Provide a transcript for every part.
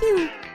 you.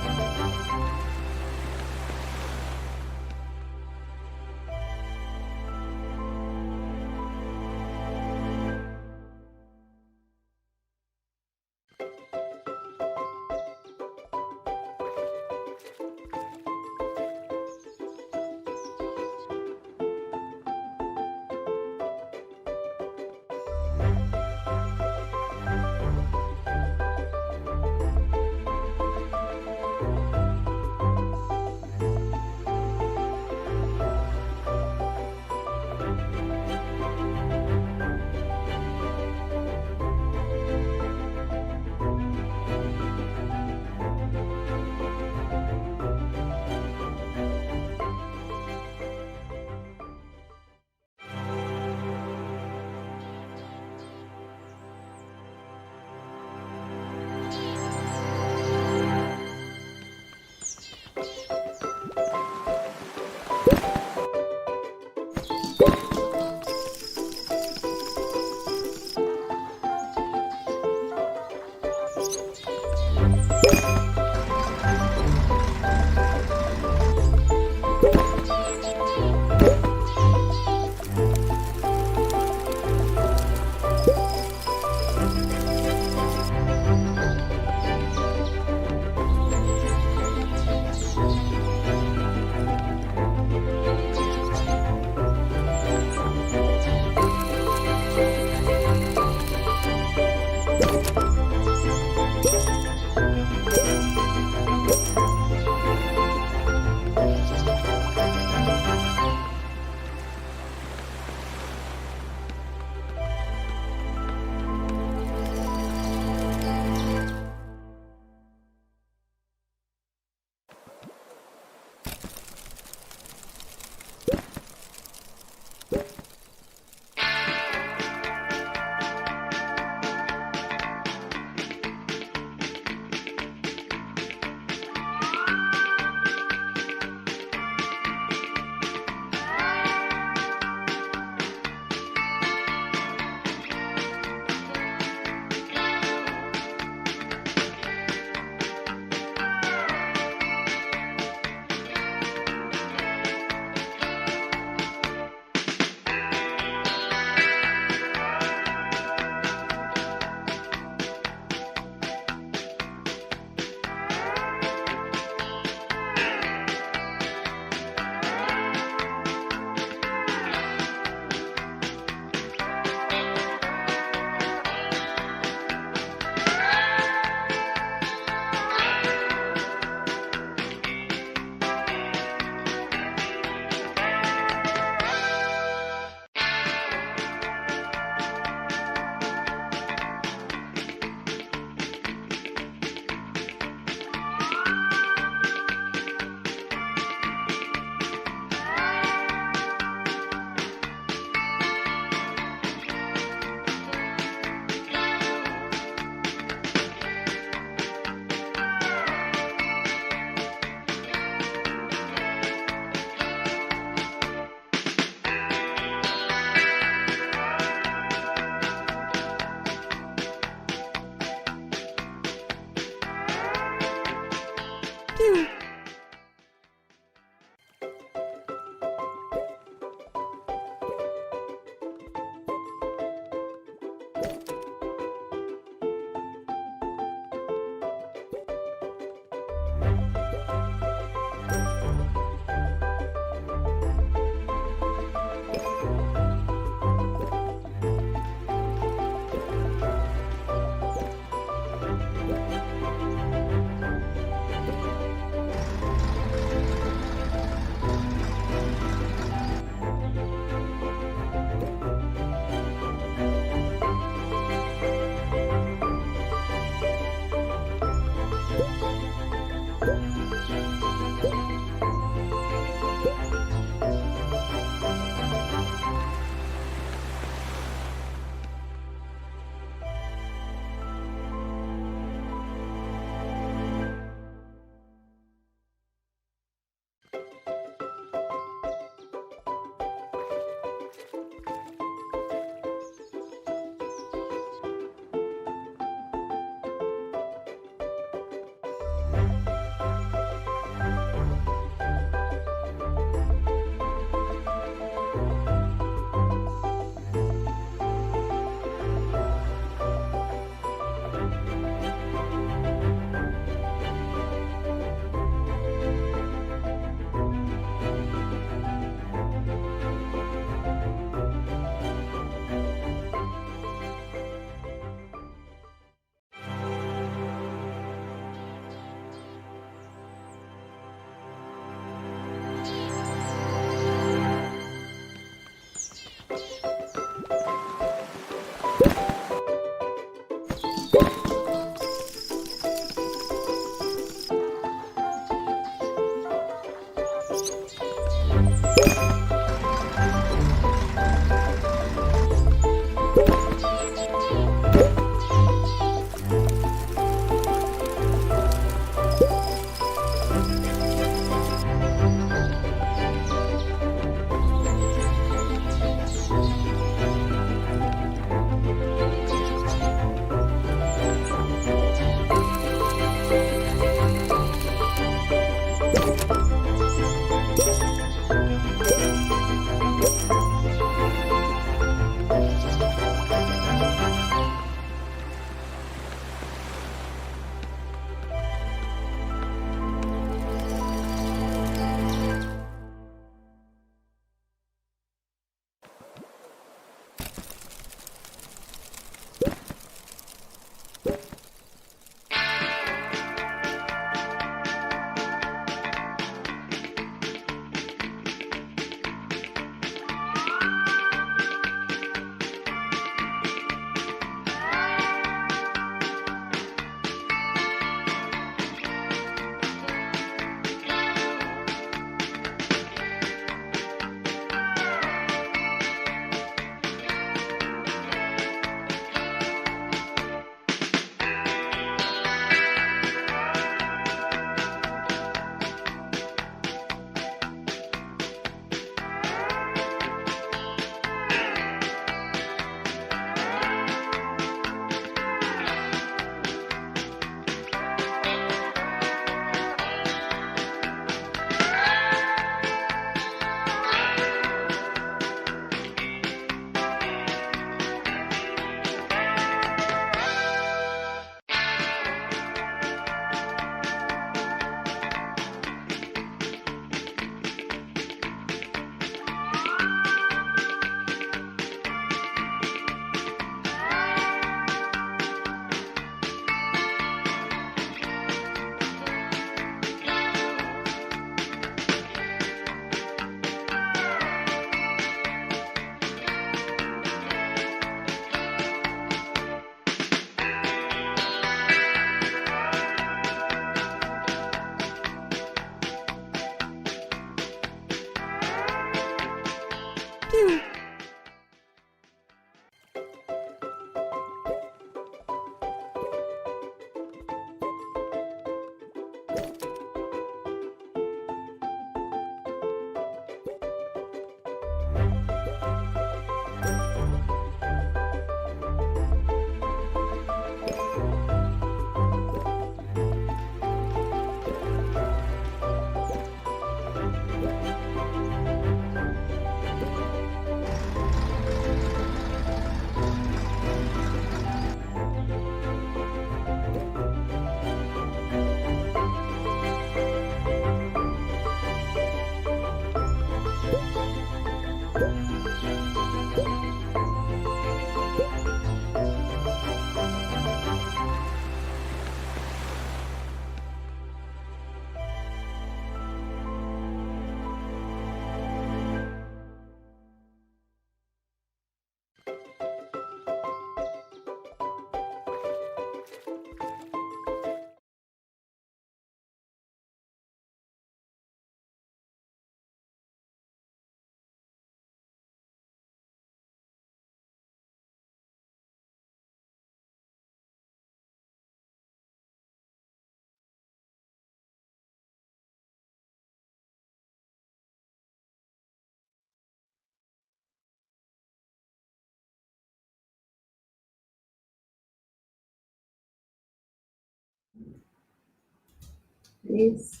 Please.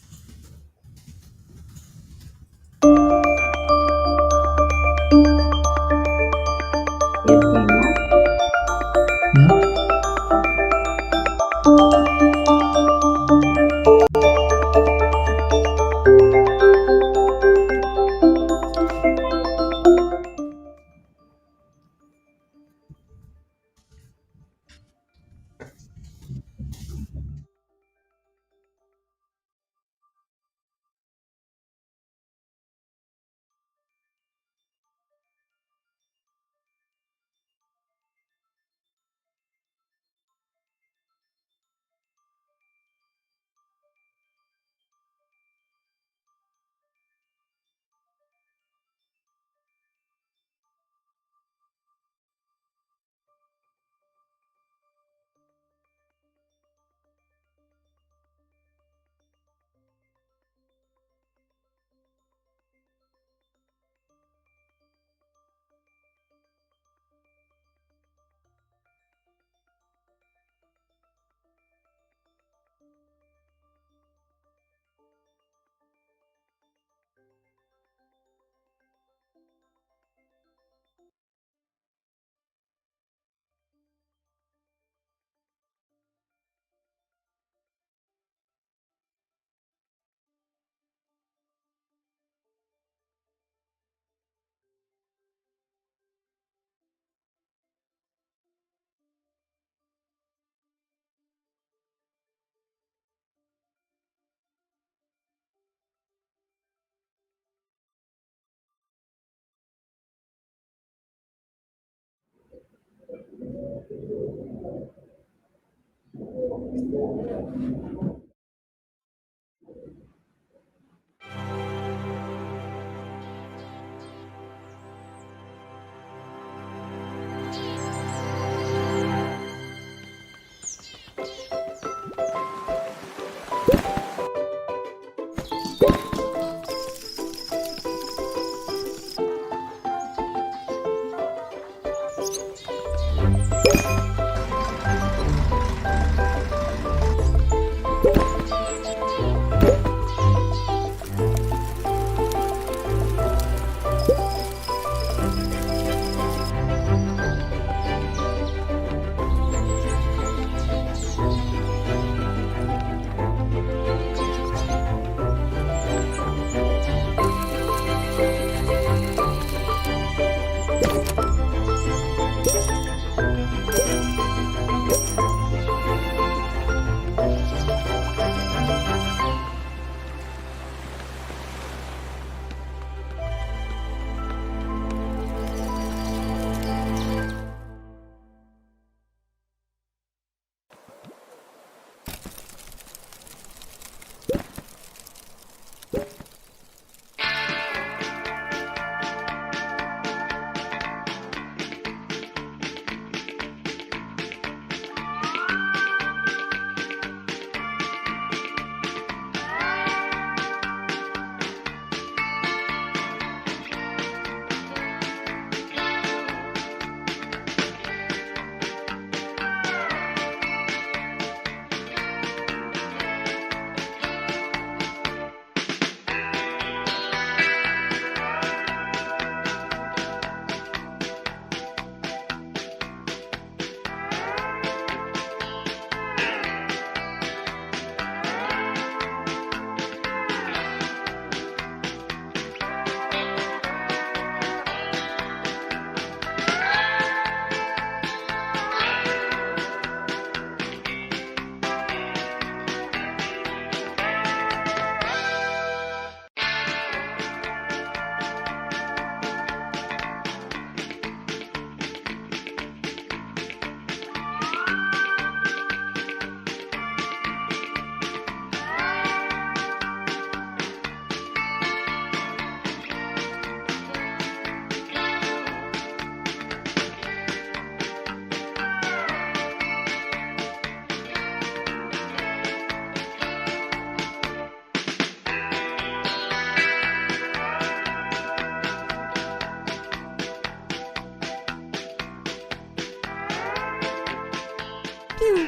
You think Hmm?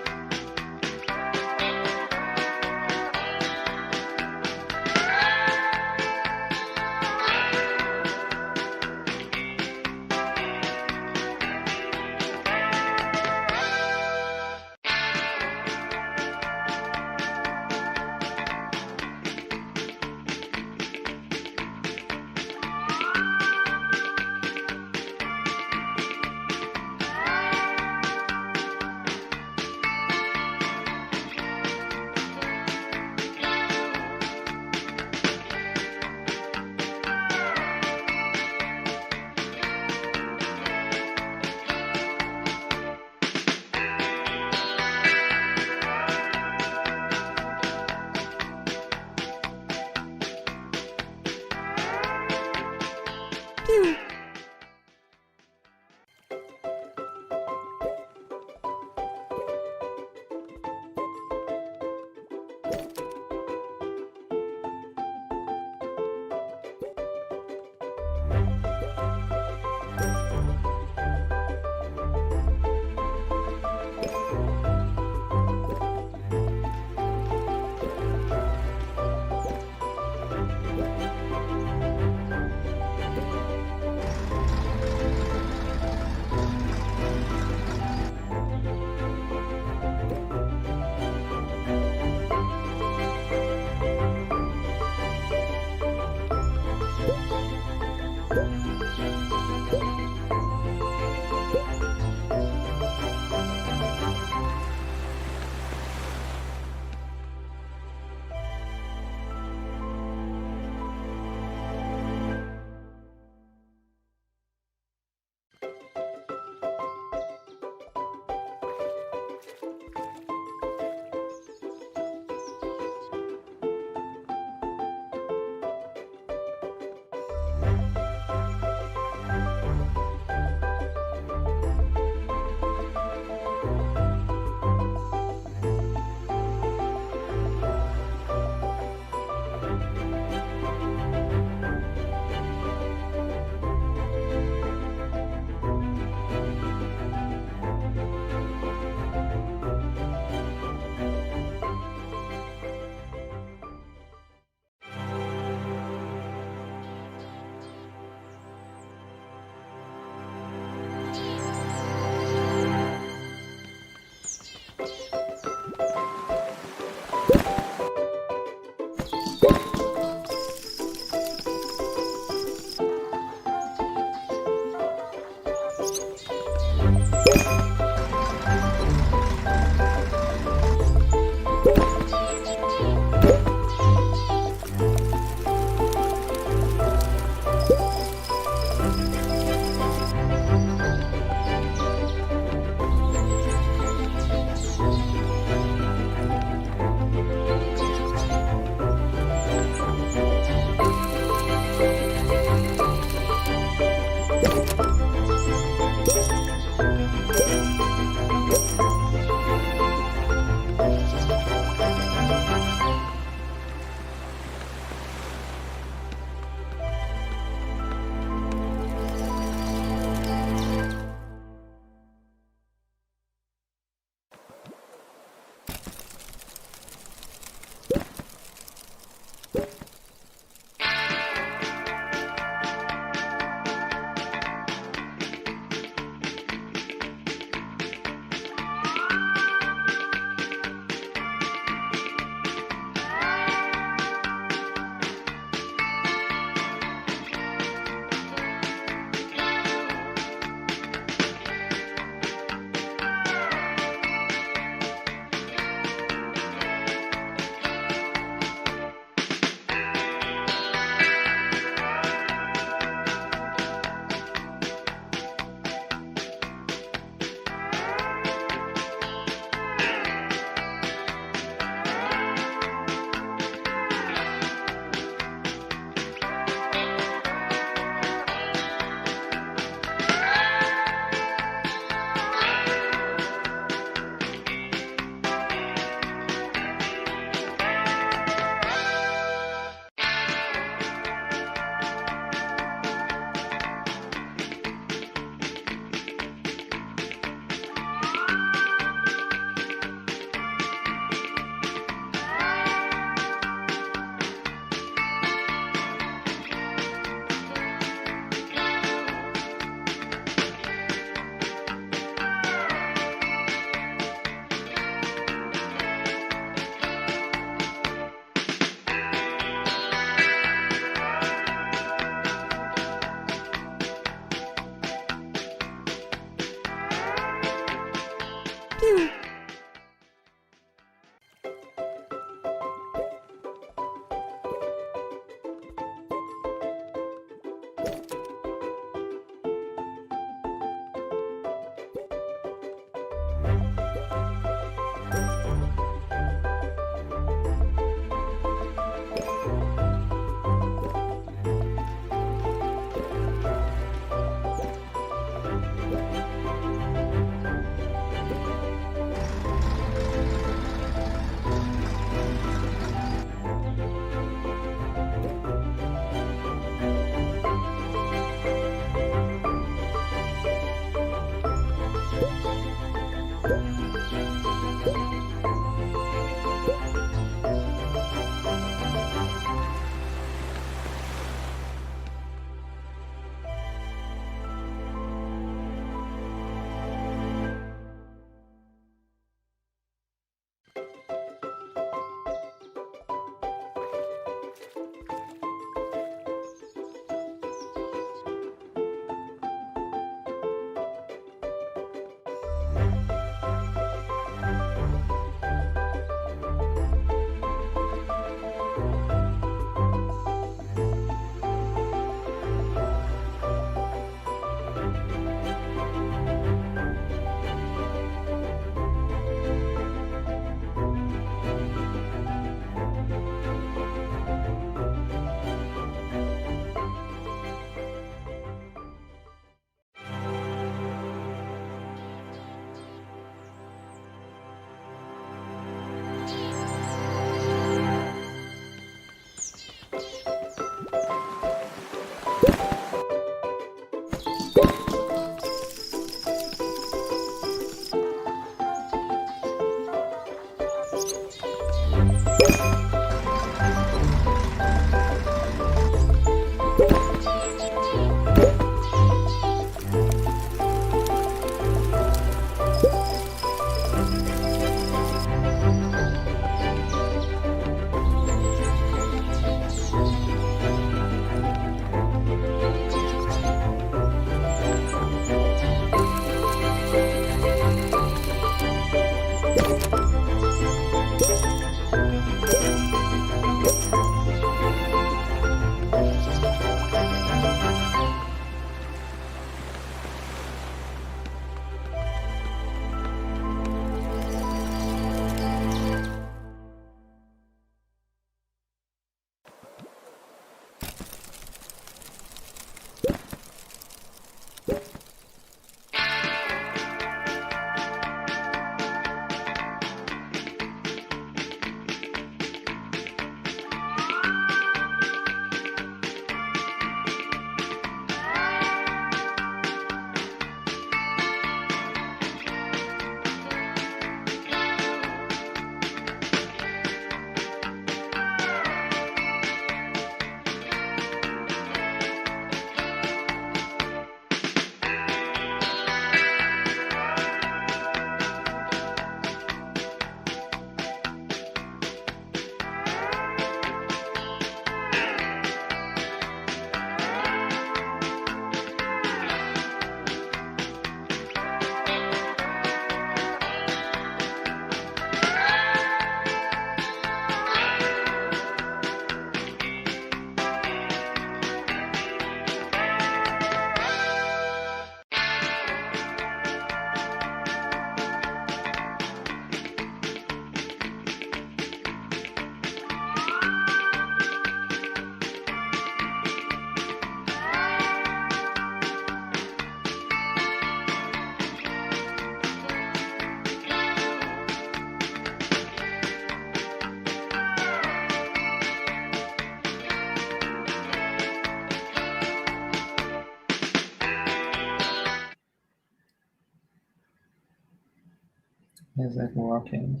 Is it working?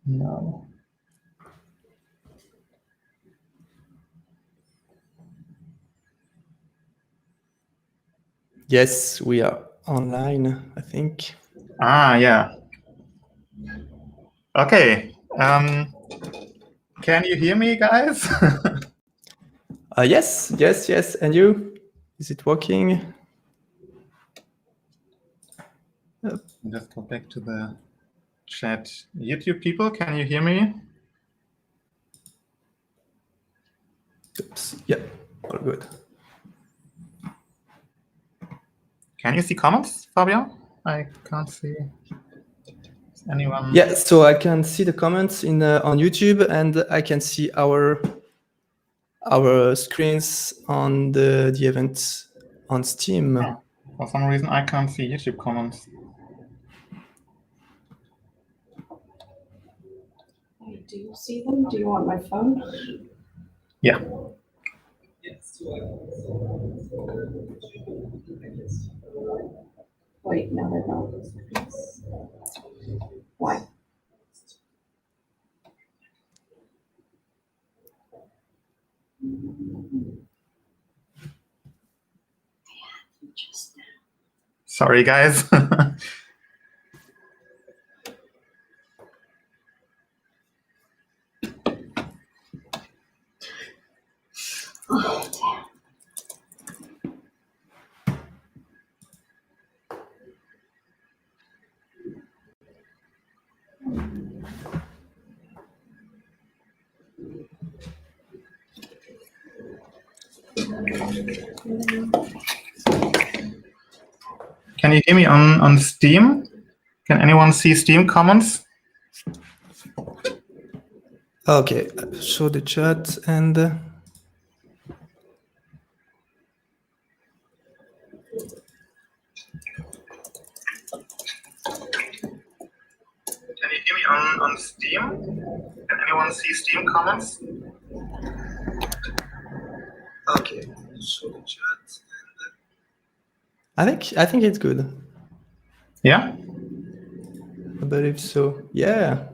No. Yes, we are online, I think. Yeah. Okay. Can you hear me, guys? Yes. And you? Is it working? Just go back to the chat. YouTube people, can you hear me? Oops. Yeah, all good. Can you see comments, Fabien? I can't see anyone. Yeah, so I can see the comments in on YouTube, and I can see our screens on the event on Steam. Oh, for some reason, I can't see YouTube comments. Do you see them? Do you want my phone? Yeah. Wait, no, they're not. Why? Sorry, guys. Oh, damn. Can you hear me on Steam? Can anyone see Steam comments? Okay, show the chat and. Can you hear me on Steam? Can anyone see Steam comments? Okay, show the chat and. I think it's good. Yeah. believe so. Yeah.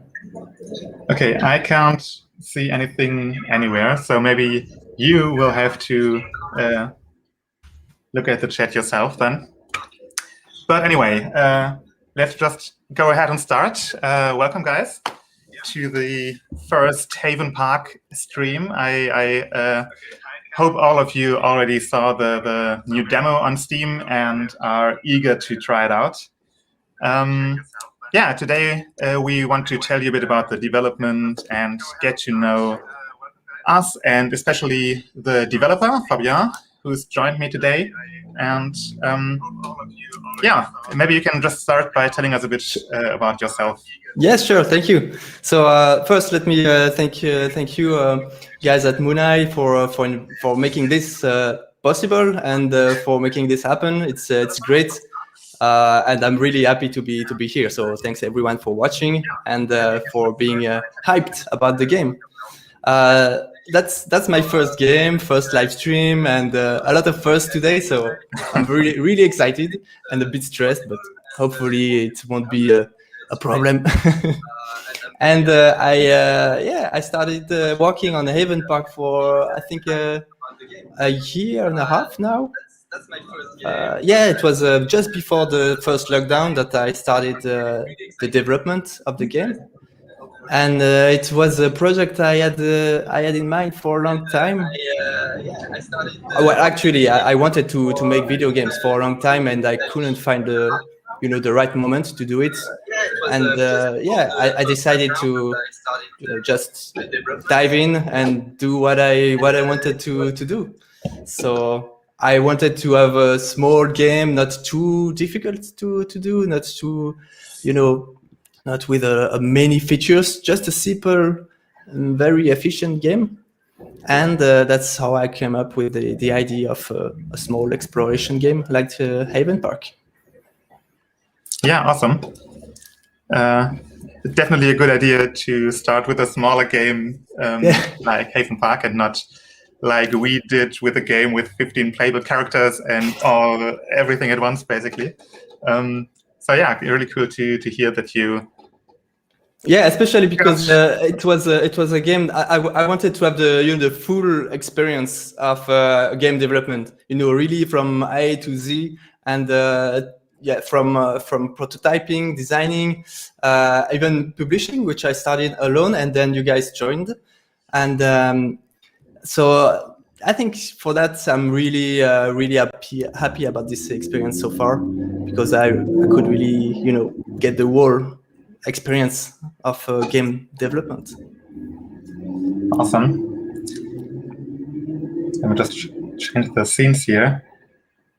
Okay, I can't see anything anywhere, so maybe you will have to look at the chat yourself then. But anyway, let's just go ahead and start. Welcome, guys, to the first Haven Park stream. I hope all of you already saw the new demo on Steam and are eager to try it out. Yeah, today we want to tell you a bit about the development and get to know us, and especially the developer, Fabien, who's joined me today. And yeah, maybe you can just start by telling us a bit about yourself. Yes, sure. Thank you. So first, let me thank you guys at Mooneye for making this possible and for making this happen. It's great. And I'm really happy to be here. So thanks everyone for watching and for being hyped about the game. That's my first game, first live stream, and a lot of firsts today. So I'm really excited and a bit stressed, but hopefully it won't be a problem. And I started working on Haven Park for I think a year and a half now. That's my first game. Yeah, it was just before the first lockdown that I started the development of the game, and it was a project I had in mind for a long time. Well, actually, I wanted to make video games for a long time, and I couldn't find the right moment to do it. And I decided to just dive in and do what I wanted to do. So I wanted to have a small game, not too difficult to do, not too, not with many features, just a simple, very efficient game. And that's how I came up with the idea of a small exploration game like Haven Park. Yeah, awesome. Definitely a good idea to start with a smaller game like Haven Park and not like we did with a game with 15 playable characters and everything at once, basically. So yeah, really cool to hear that you. Yeah, especially because it was a game. I wanted to have the full experience of game development. Really from A to Z, and from prototyping, designing, even publishing, which I started alone, and then you guys joined, and. So I think for that I'm really happy about this experience so far, because I could really get the whole experience of game development. Awesome. Let me just change the scenes here,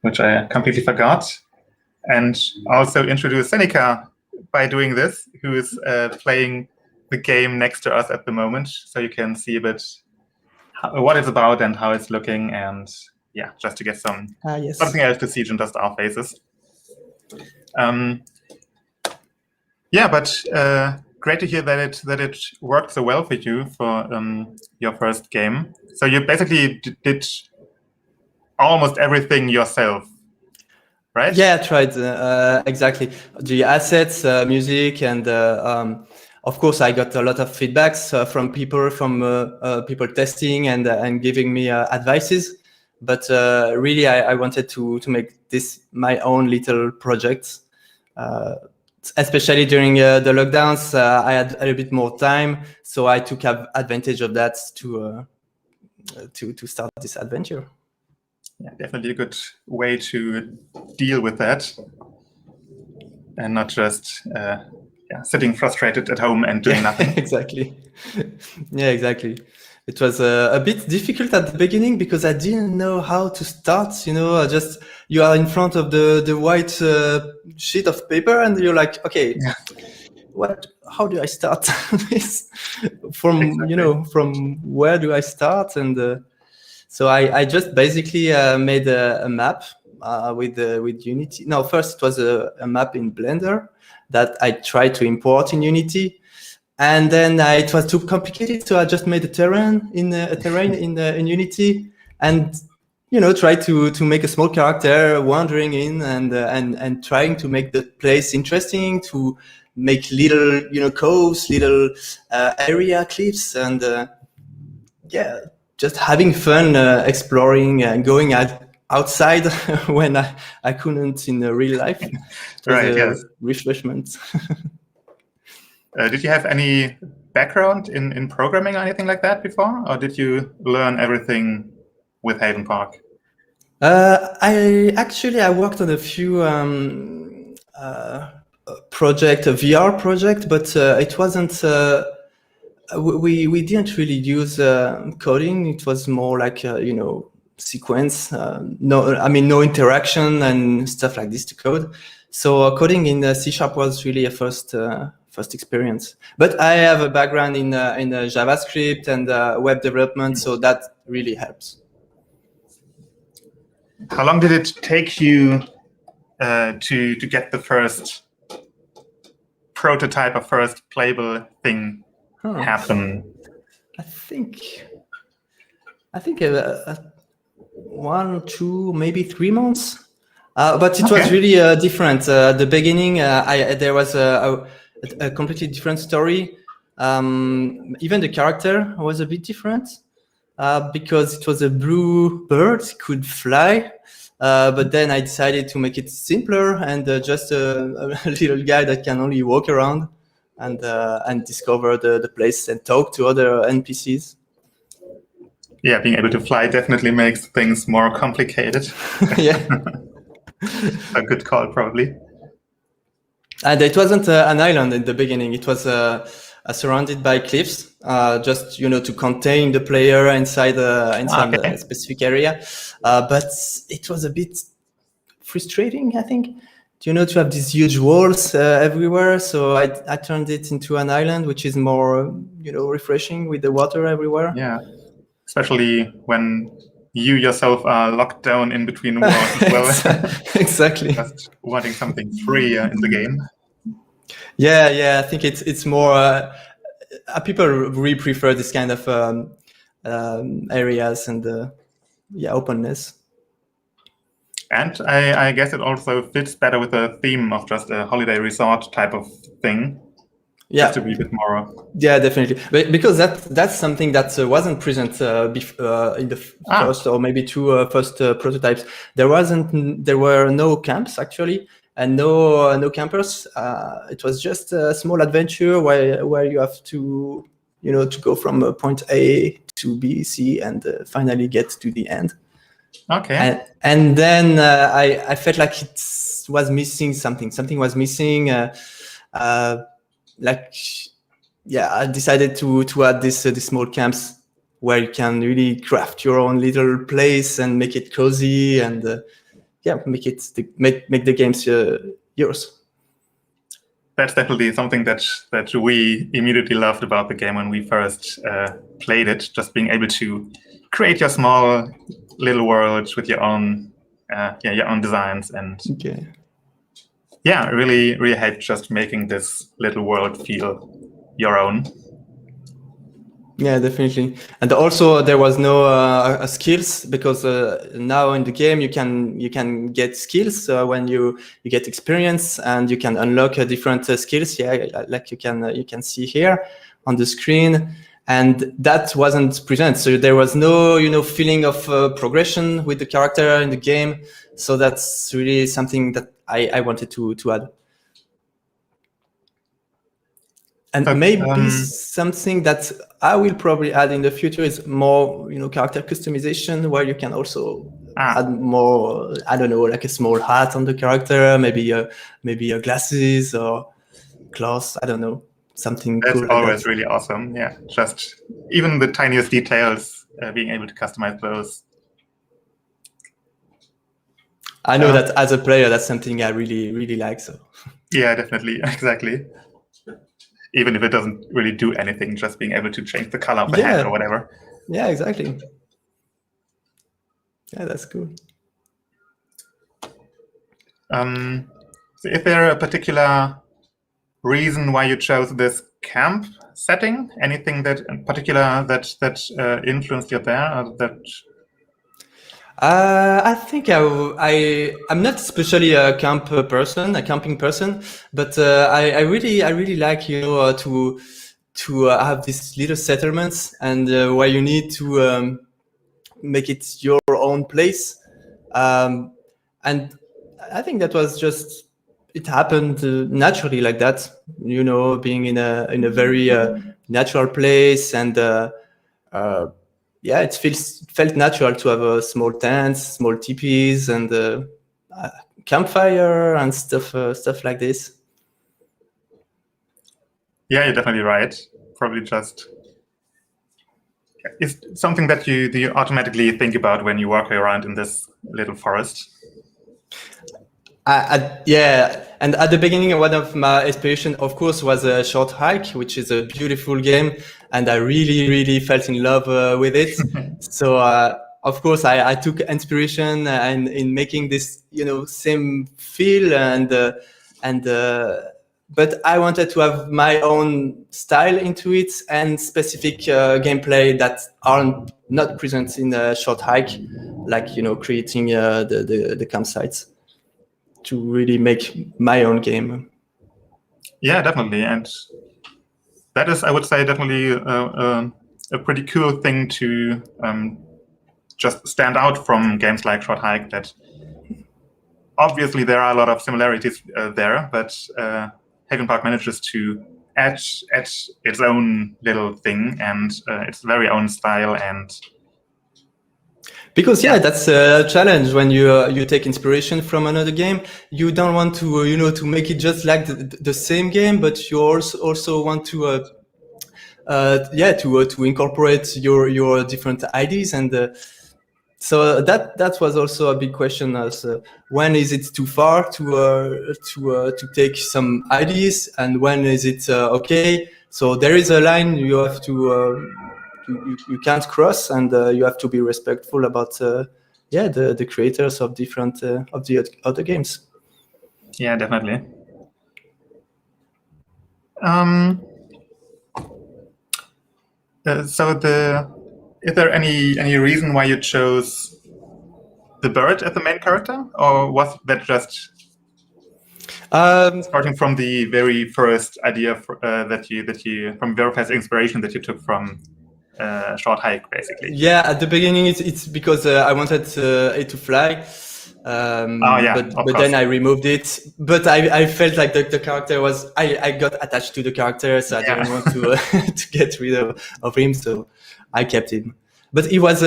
which I completely forgot, and also introduce Seneca by doing this, who is playing the game next to us at the moment, so you can see a bit what it's about and how it's looking, and yeah, just to get something else to see than just our faces. Yeah, but great to hear that it worked so well for you for your first game. So you basically did almost everything yourself, right? Yeah, I tried exactly the assets, music, and of course, I got a lot of feedbacks from people testing and giving me advices. But really, I wanted to make this my own little project. Especially during the lockdowns, I had a little bit more time, so I took advantage of that to start this adventure. Yeah, definitely a good way to deal with that, and not just sitting frustrated at home and doing nothing. Exactly. Yeah, exactly. It was a bit difficult at the beginning because I didn't know how to start. You are in front of the white sheet of paper, and you're like, okay, how do I start this? From where do I start? And so I just basically made a map with Unity. No, first it was a map in Blender that I tried to import in Unity, and then it was too complicated, so I just made a terrain in Unity, and try to make a small character wandering in and trying to make the place interesting, to make little, coves, little area cliffs, and just having fun, exploring and going outside when I couldn't in real life. It was Right, yes. refreshment. Did you have any background in programming or anything like that before, or did you learn everything with Haven Park? I worked on a few project, a VR project, but it wasn't. We didn't really use coding. It was more like sequence. No interaction and stuff like this to code. So coding in C# was really a first experience. But I have a background in JavaScript and web development, so that really helps. How long did it take you to get the first prototype or first playable thing happen? I think 1, 2, maybe 3 months. But it was really different. At the beginning, there was a completely different story. Even the character was a bit different because it was a blue bird, could fly. But then I decided to make it simpler and just a little guy that can only walk around and discover the place and talk to other NPCs. Yeah, being able to fly definitely makes things more complicated. Yeah. A good call, probably. And it wasn't an island in the beginning. It was surrounded by cliffs, just to contain the player inside a specific area. But it was a bit frustrating, I think, to have these huge walls everywhere. So I turned it into an island, which is more, refreshing with the water everywhere. Yeah, especially when you yourself are locked down in between walls as well. Exactly. Just wanting something free in the game. Yeah. I think it's more people really prefer this kind of areas and openness. And I guess it also fits better with the theme of just a holiday resort type of thing. Yeah, just to be a bit more. Yeah, definitely. Because that's something that wasn't present in the first or maybe two first prototypes. There were no camps actually, and no campers. It was just a small adventure where you have to to go from point A to B, C, and finally get to the end. Okay. And then I felt like it was missing something. Something was missing. I decided to add this small camps where you can really craft your own little place and make it cozy and make the games yours. That's definitely something that we immediately loved about the game when we first played it. Just being able to create your small little worlds with your own designs and. Okay. Yeah, really helped just making this little world feel your own. Yeah, definitely. And also there was no skills because now in the game you can get skills when you get experience and you can unlock different skills. Yeah, like you can see here on the screen. And that wasn't present, so there was no feeling of progression with the character in the game. So that's really something that I wanted to add. And maybe something that I will probably add in the future is more character customization, where you can also add more. I don't know, like a small hat on the character, maybe a glasses or clothes. I don't know. Something that's cool always like that. Really awesome. Yeah, just even the tiniest details, being able to customize those. I know that as a player, that's something I really like. So yeah, definitely, exactly. Even if it doesn't really do anything, just being able to change the color of the hat or whatever. Yeah, exactly. Yeah, that's cool. So is there a particular reason why you chose this camp setting? Anything that in particular that influenced you there? Or that I think I'm not especially a camping person, but I really like to have these little settlements and where you need to make it your own place, and I think that was just it happened naturally like that. Being in a very natural place and. Yeah, it felt natural to have a small tents, small teepees, and campfire and stuff like this. Yeah, you're definitely right. Probably just is something that you automatically think about when you walk around in this little forest. Yeah, and at the beginning, one of my inspiration, of course, was a Short Hike, which is a beautiful game, and I really felt in love with it. So, of course, I took inspiration and in making this, same feel but I wanted to have my own style into it and specific gameplay that aren't not present in a Short Hike, like creating the campsites. To really make my own game. Yeah, definitely, and that is, I would say, definitely a pretty cool thing to just stand out from games like Short Hike. That obviously there are a lot of similarities there, but Haven Park manages to add its own little thing and its very own style and. Because that's a challenge when you take inspiration from another game. You don't want to to make it just like the same game, but you also want to to incorporate your different ideas, and so that was also a big question as when is it too far to take some ideas, and when is it okay? So there is a line you have to. You can't cross, and you have to be respectful about the creators of different of the other games. Yeah, definitely. So is there any reason why you chose the bird as the main character, or was that just starting from the very first idea that you from very first inspiration that you took from Short Hike, basically? Yeah, at the beginning it's because I wanted it to fly. But then I removed it. But I felt like the character was I got attached to the character, so I didn't want to to get rid of him, so I kept him. But he was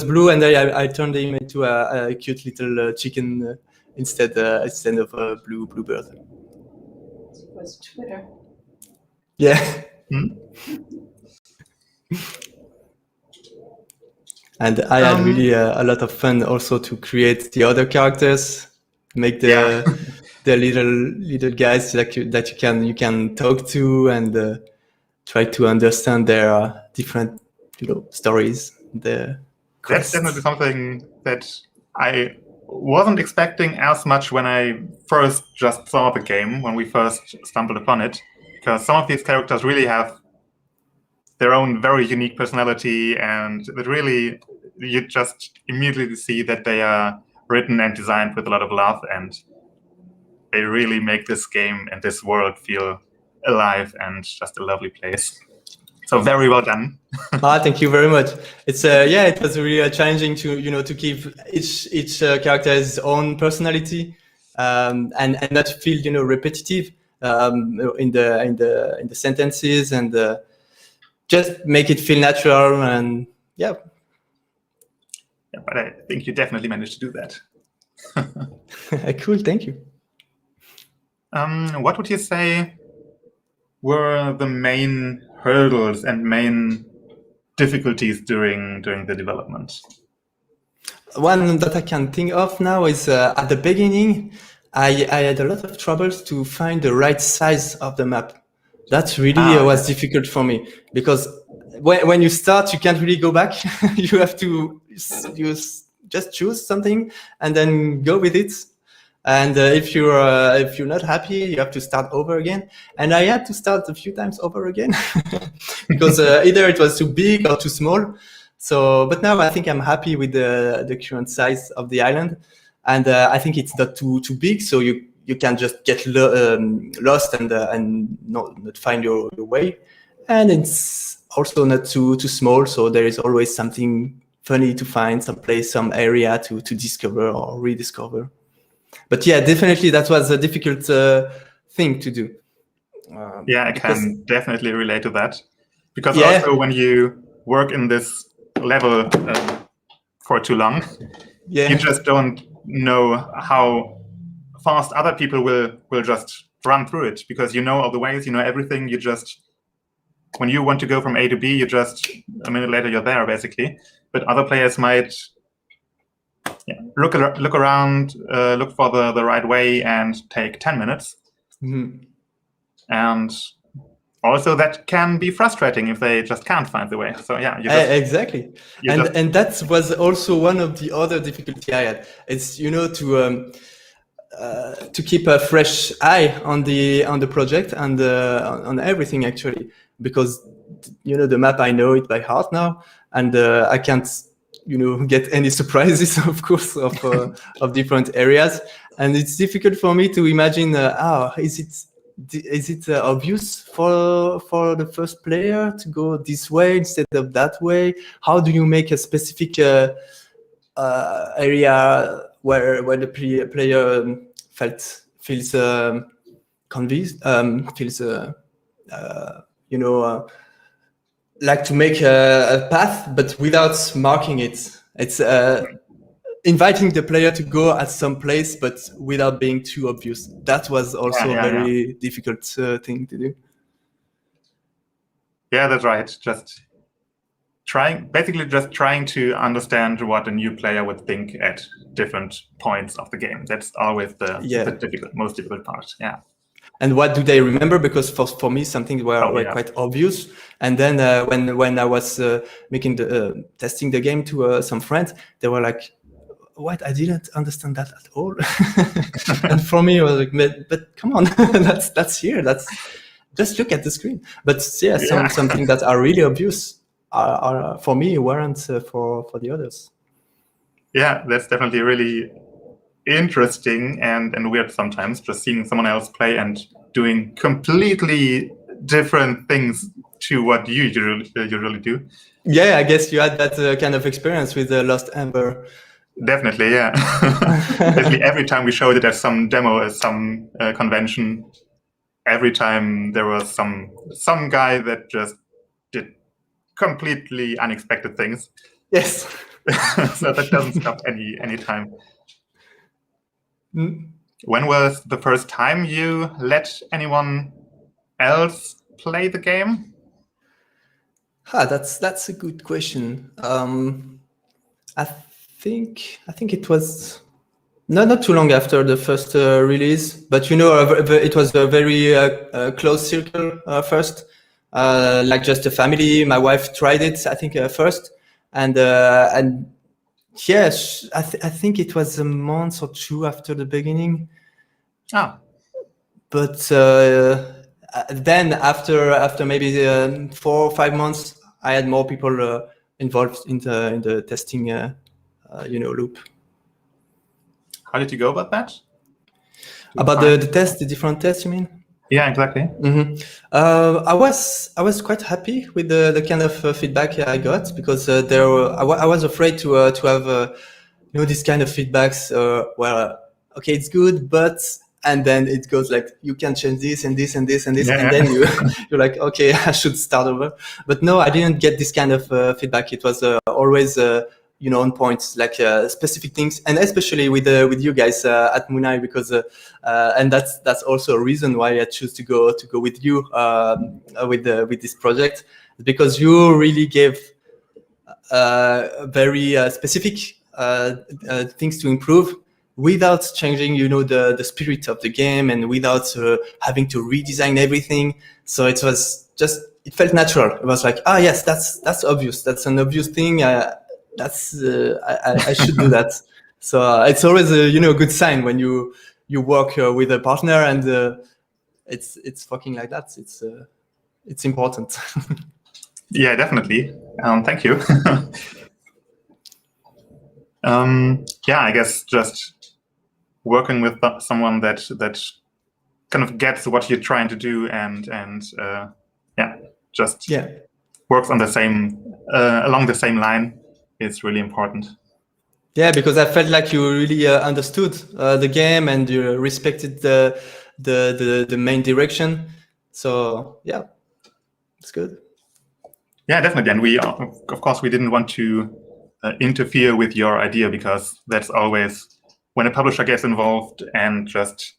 blue, and I turned him into a cute little chicken instead of a blue bird. It was Twitter. Yeah. And I had really a lot of fun also to create the other characters, make the little guys that you can talk to and try to understand their different stories. That's definitely something that I wasn't expecting as much when I first just saw the game, when we first stumbled upon it, because some of these characters really have their own very unique personality, and that really you just immediately see that they are written and designed with a lot of love, and they really make this game and this world feel alive and just a lovely place. So very well done. Thank you very much. It's it was really challenging to to keep each character his own personality and not feel repetitive in the sentences and just make it feel natural and yeah. But I think you definitely managed to do that. Cool, thank you. What would you say were the main hurdles and main difficulties during the development? One that I can think of now is at the beginning, I had a lot of troubles to find the right size of the map. That really was difficult for me because when you start, you can't really go back. You have to just choose something and then go with it. And if you're not happy, you have to start over again. And I had to start a few times over again because either it was too big or too small. So, but now I think I'm happy with the current size of the island, and I think it's not too big, so you can just get lost and not find your way, and it's also not too small, so there is always something funny to find, some place, some area to discover or rediscover. But yeah, definitely that was a difficult thing to do. Yeah, I can definitely relate to that, because also when you work in this level for too long, you just don't know how fast other people will just run through it, because you know all the ways, you know everything. You just, when you want to go from A to B, you just, a minute later you're there basically. But other players might look around, look for the right way, and take 10 minutes. Mm-hmm. And also that can be frustrating if they just can't find the way. So yeah, exactly. And that was also one of the other difficulty I had. It's, you know, to keep a fresh eye on the project and on everything actually, because you know the map, I know it by heart now, and I can't, you know, get any surprises, of course, of different areas, and it's difficult for me to imagine. Is it obvious for the first player to go this way instead of that way? How do you make a specific area where the player feels convinced, feels you know, like to make a path, but without marking it? It's inviting the player to go at some place, but without being too obvious. That was also a very difficult thing to do. Yeah, that's right. Just trying to understand what a new player would think at different points of the game. That's always the most difficult part. Yeah. And what do they remember? Because for me, something were quite obvious. And then when I was making testing the game to some friends, they were like, "What? I didn't understand that at all." And for me, I was like, "But come on, that's here. That's just look at the screen." But yeah, something that are really obvious are for me weren't for the others. Yeah, that's definitely really interesting and weird sometimes, just seeing someone else play and doing completely different things to what you usually do. Yeah, I guess you had that kind of experience with Lost Ember. Definitely, yeah. Basically, every time we showed it at some demo, at some convention, every time there was some guy that just did completely unexpected things. Yes. So that doesn't stop any time. When was the first time you let anyone else play the game? That's a good question. I think it was not too long after the first release, but you know, it was a very close circle first, like just a family. My wife tried it, I think, first, and yes, I think it was a month or two after the beginning. But then after maybe 4 or 5 months, I had more people involved in the testing loop. How did you go about that? About the different tests, you mean? Yeah, exactly. Mm-hmm. I was quite happy with the kind of feedback I got, because I was afraid to have this kind of feedbacks where okay, it's good, but, and then it goes like, you can change this and this and this and this, and then you're like, okay, I should start over. But no, I didn't get this kind of feedback. It was always on points, like specific things, and especially with you guys at Mooneye, because and that's also a reason why I choose to go with you with this project, because you really gave very specific things to improve without changing, the spirit of the game, and without having to redesign everything. So it was just, it felt natural. It was like, yes, that's obvious. That's an obvious thing. I should do that. So it's always a good sign when you work with a partner, and it's fucking like that. It's important. Yeah, definitely. Thank you. Yeah, I guess just working with someone that kind of gets what you're trying to do and yeah, just works on the same along the same line is really important. Yeah, because I felt like you really understood the game and you respected the main direction. So yeah, it's good. Yeah, definitely. And we, of course, we didn't want to interfere with your idea, because that's always when a publisher gets involved and just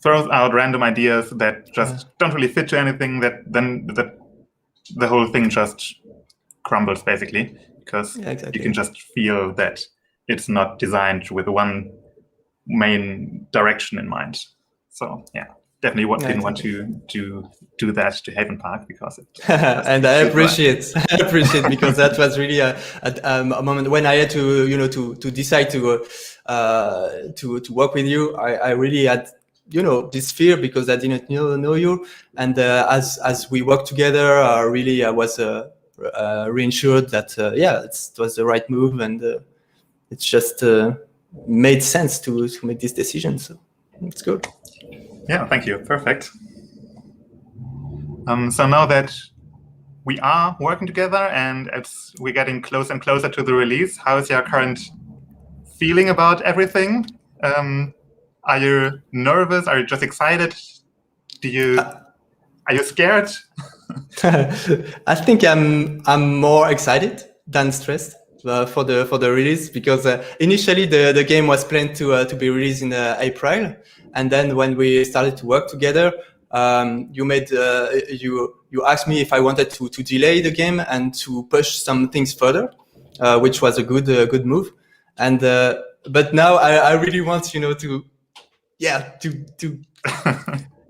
throws out random ideas that just don't really fit to anything, that then the whole thing just crumbles, basically, because you can just feel that it's not designed with one main direction in mind. So yeah, definitely didn't want to do that to Haven Park, because it and I appreciate because that was really a moment when I had to to decide to work with you. I really had this fear because I didn't know you, and as we worked together, really I was reassured that it was the right move, and it's just made sense to make this decision. So it's good. Yeah, thank you. Perfect. So now that we are working together and we're getting closer and closer to the release, how is your current feeling about everything? Are you nervous? Are you just excited? Are you scared? I think I'm more excited than stressed for the release, because initially the game was planned to be released in April, and then when we started to work together, you asked me if I wanted to delay the game and to push some things further, which was a good move. And but now I really want to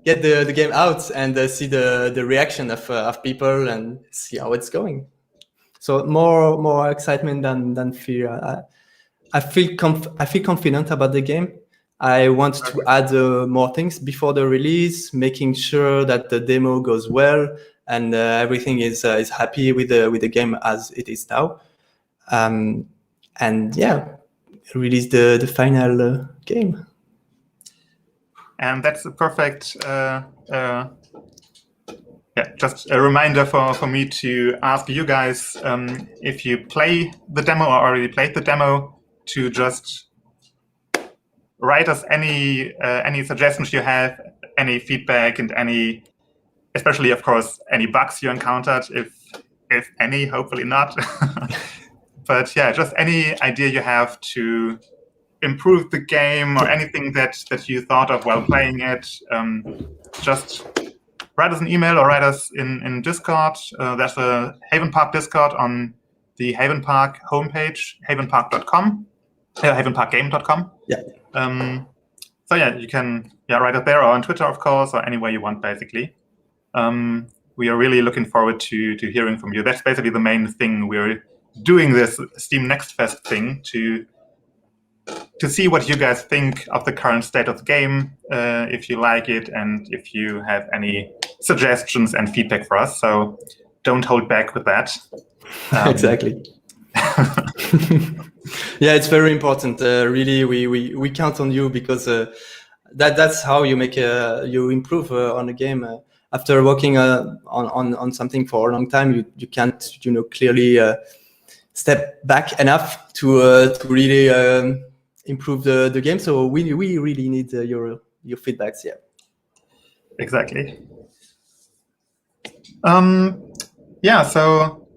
get the game out and see the reaction of people and see how it's going. So more excitement than fear. I feel confident about the game. I want to add more things before the release, making sure that the demo goes well and everything is happy with the game as it is now. And yeah, release the final game. And that's a perfect just a reminder for me to ask you guys, if you play the demo or already played the demo, to just write us any suggestions you have, any feedback, and especially, of course, any bugs you encountered, if any, hopefully not. But yeah, just any idea you have to improve the game or anything that you thought of while playing it, just write us an email or write us in Discord. There's a Haven Park Discord on the Haven Park homepage, havenpark.com, havenparkgame.com. Yeah. So yeah, you can write it there or on Twitter, of course, or anywhere you want, basically. We are really looking forward to hearing from you. That's basically the main thing. We're doing this Steam Next Fest thing to see what you guys think of the current state of the game, if you like it, and if you have any suggestions and feedback for us. So don't hold back with that. Exactly. Yeah, it's very important. Really, we count on you, because that's how you make you improve on a game. After working on something for a long time, you can't clearly step back enough to really improve the game. So we really need your feedbacks. Yeah. Exactly. Yeah. So,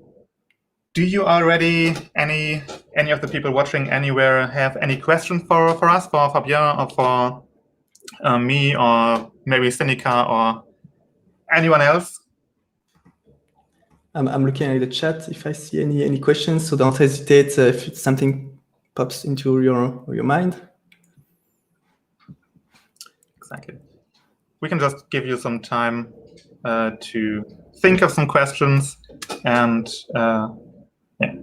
do you already any of the people watching anywhere have any questions for us, for Fabien or for me, or maybe Seneca or anyone else? I'm looking at the chat if I see any questions. So don't hesitate if something pops into your mind. Exactly. We can just give you some time to think of some questions and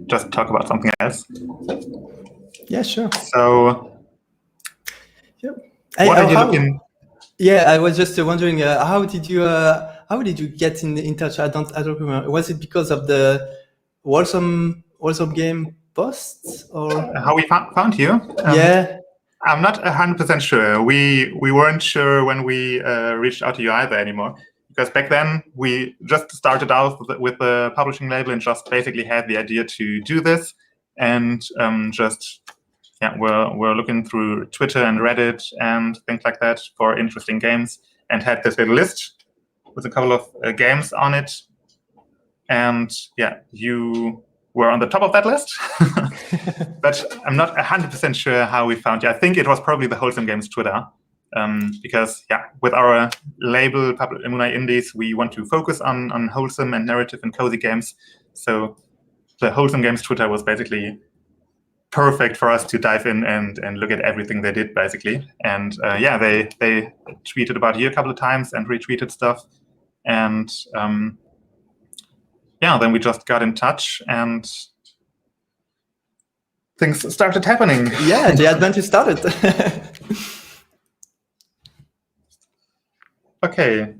just talk about something else. Yeah, sure. So, yeah. What are you looking? Yeah, I was just wondering, how did you how did you get in touch? I don't remember. Was it because of the Wholesome game posts or? How we found you? Yeah. I'm not 100% sure. We weren't sure when we reached out to you either anymore, because back then we just started out with the publishing label and just basically had the idea to do this, and we're looking through Twitter and Reddit and things like that for interesting games, and had this little list with a couple of games on it, and you were on the top of that list. But I'm not 100% sure how we found you. I think it was probably the Wholesome Games Twitter, because with our label Mooneye Indies, we want to focus on wholesome and narrative and cozy games. So the Wholesome Games Twitter was basically perfect for us to dive in and look at everything they did, basically. And they tweeted about you a couple of times and retweeted stuff, and then we just got in touch and things started happening. Yeah, the adventure started. Okay,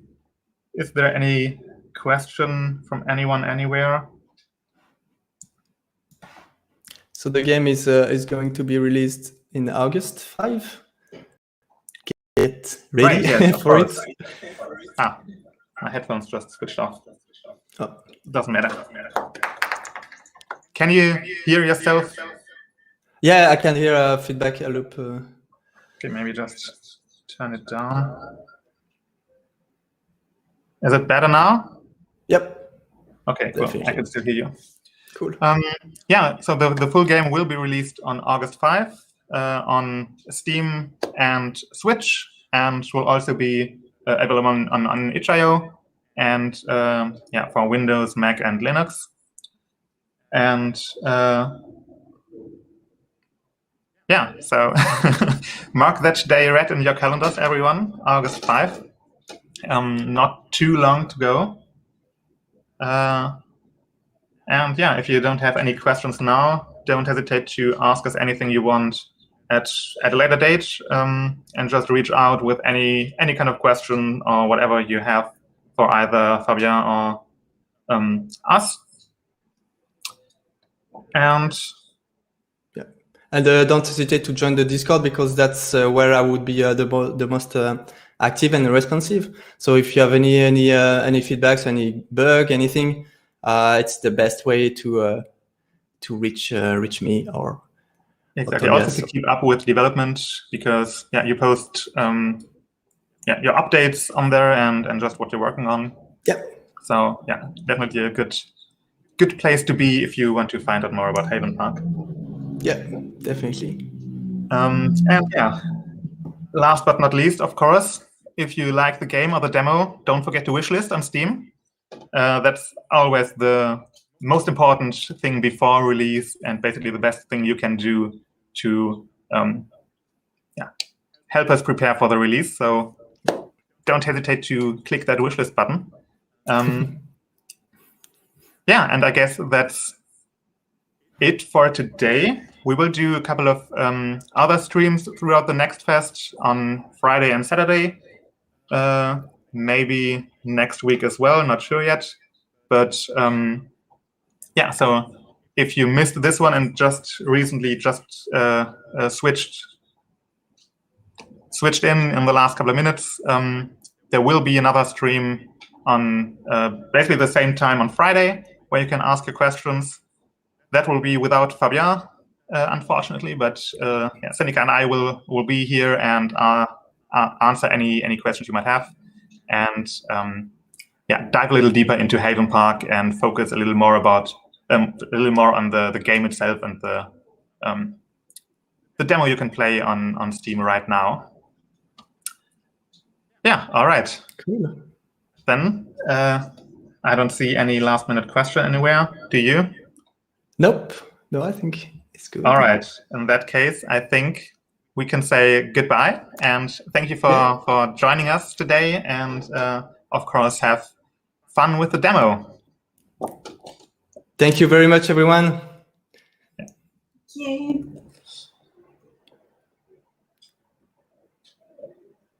is there any question from anyone anywhere? So the game is going to be released in August 5. Get ready for it. My headphones just switched off. Oh. Doesn't matter. Can you hear yourself? Yeah, I can hear a feedback loop. Okay, maybe just turn it down. Is it better now? Yep. Okay, cool. I can still hear you. Cool. So the full game will be released on August 5 on Steam and Switch, and will also be available on itch.io and for Windows, Mac, and Linux. And so mark that day red in your calendars, everyone. August 5. Not too long to go. And if you don't have any questions now, don't hesitate to ask us anything you want at a later date, and just reach out with any kind of question or whatever you have for either Fabien or us. And don't hesitate to join the Discord, because that's where I would be the most active and responsive. So if you have any feedbacks, any bug, anything, it's the best way to reach me or exactly. Also to keep up with development, because you post your updates on there and just what you're working on. Yeah. So definitely a good place to be if you want to find out more about Haven Park. Yeah, definitely. Last but not least, of course, if you like the game or the demo, don't forget to wishlist on Steam. That's always the most important thing before release, and basically the best thing you can do to help us prepare for the release. So don't hesitate to click that wishlist button. And I guess that's it for today. We will do a couple of other streams throughout the next fest on Friday and Saturday. Maybe next week as well, not sure yet. But so if you missed this one and just recently switched in the last couple of minutes, there will be another stream on basically the same time on Friday, where you can ask your questions. That will be without Fabien, unfortunately, but Seneca and I will be here and answer any questions you might have, and dive a little deeper into Haven Park and focus a little more on the game itself and the demo you can play on Steam right now. All right. Cool. Then I don't see any last-minute question anywhere. Do you? Nope. No, I think it's good. All right. In that case, I think we can say goodbye, and thank you for joining us today, and of course have fun with the demo. Thank you very much, everyone. Yay.